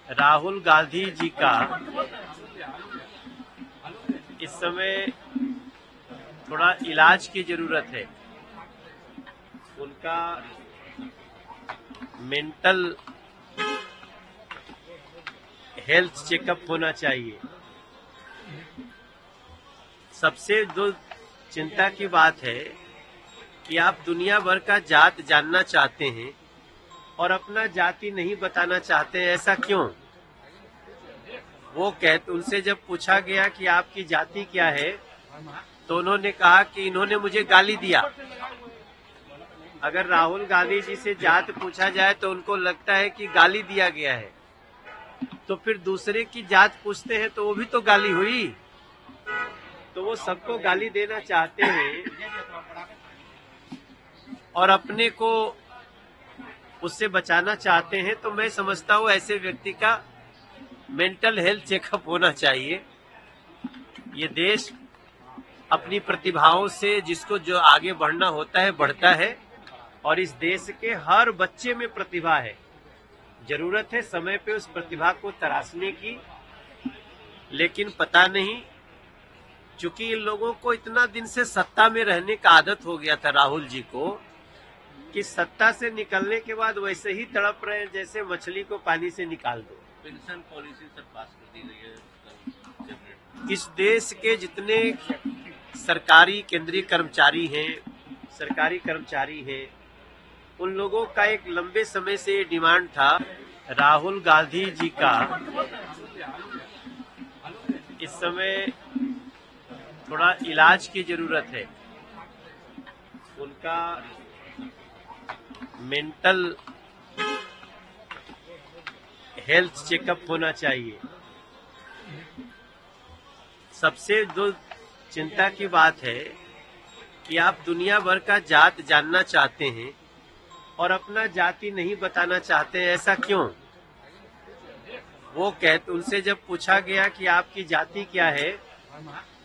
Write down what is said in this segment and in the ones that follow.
राहुल गांधी जी का इस समय थोड़ा इलाज की जरूरत है। उनका मेंटल हेल्थ चेकअप होना चाहिए। सबसे जो चिंता की बात है कि आप दुनिया भर का जात जानना चाहते हैं और अपना जाति नहीं बताना चाहते हैं, ऐसा क्यों? वो कहते, उनसे जब पूछा गया कि आपकी जाति क्या है, तो उन्होंने कहा कि इन्होंने मुझे गाली दिया। अगर राहुल गांधी जी से जात पूछा जाए तो उनको लगता है कि गाली दिया गया है, तो फिर दूसरे की जात पूछते हैं तो वो भी तो गाली हुई। तो वो सबको गाली देना चाहते हैं और अपने को उससे बचाना चाहते हैं। तो मैं समझता हूँ ऐसे व्यक्ति का मेंटल हेल्थ चेकअप होना चाहिए। ये देश अपनी प्रतिभाओं से जिसको जो आगे बढ़ना होता है बढ़ता है, और इस देश के हर बच्चे में प्रतिभा है। जरूरत है समय पे उस प्रतिभा को तराशने की, लेकिन पता नहीं, चूंकि इन लोगों को इतना दिन से सत्ता में रहने का आदत हो गया था राहुल जी को, कि सत्ता से निकलने के बाद वैसे ही तड़प रहे हैं जैसे मछली को पानी से निकाल दो। पेंशन पॉलिसी सर पास कर दी गई है। इस देश के जितने सरकारी केंद्रीय कर्मचारी हैं, उन लोगों का एक लंबे समय से ये डिमांड था। राहुल गांधी जी का इस समय थोड़ा इलाज की जरूरत है। उनका मेंटल हेल्थ चेकअप होना चाहिए। सबसे जो चिंता की बात है कि आप दुनिया भर का जात जानना चाहते हैं और अपना जाति नहीं बताना चाहते हैं, ऐसा क्यों? वो कहते, उनसे जब पूछा गया कि आपकी जाति क्या है,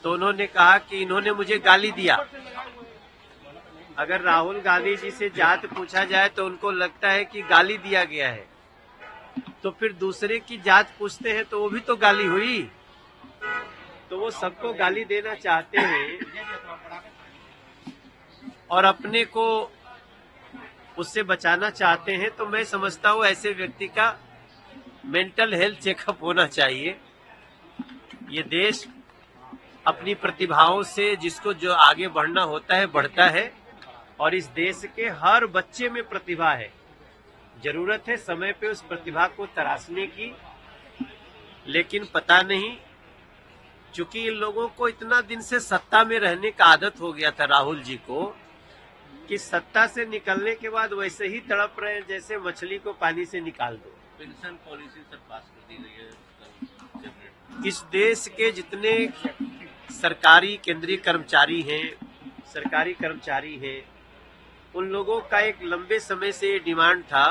तो उन्होंने कहा कि इन्होंने मुझे गाली दिया। अगर राहुल गांधी जी से जात पूछा जाए तो उनको लगता है कि गाली दिया गया है, तो फिर दूसरे की जात पूछते हैं तो वो भी तो गाली हुई। तो वो सबको गाली देना चाहते हैं और अपने को उससे बचाना चाहते हैं। तो मैं समझता हूँ ऐसे व्यक्ति का मेंटल हेल्थ चेकअप होना चाहिए। ये देश अपनी प्रतिभाओं से जिसको जो आगे बढ़ना होता है बढ़ता है, और इस देश के हर बच्चे में प्रतिभा है। जरूरत है समय पे उस प्रतिभा को तराशने की, लेकिन पता नहीं, चूंकि इन लोगों को इतना दिन से सत्ता में रहने का आदत हो गया था राहुल जी को, कि सत्ता से निकलने के बाद वैसे ही तड़प रहे हैं जैसे मछली को पानी से निकाल दो। पेंशन पॉलिसी सर पास कर दी गई है। इस देश के जितने सरकारी केंद्रीय कर्मचारी हैं, उन लोगों का एक लंबे समय से ये डिमांड था।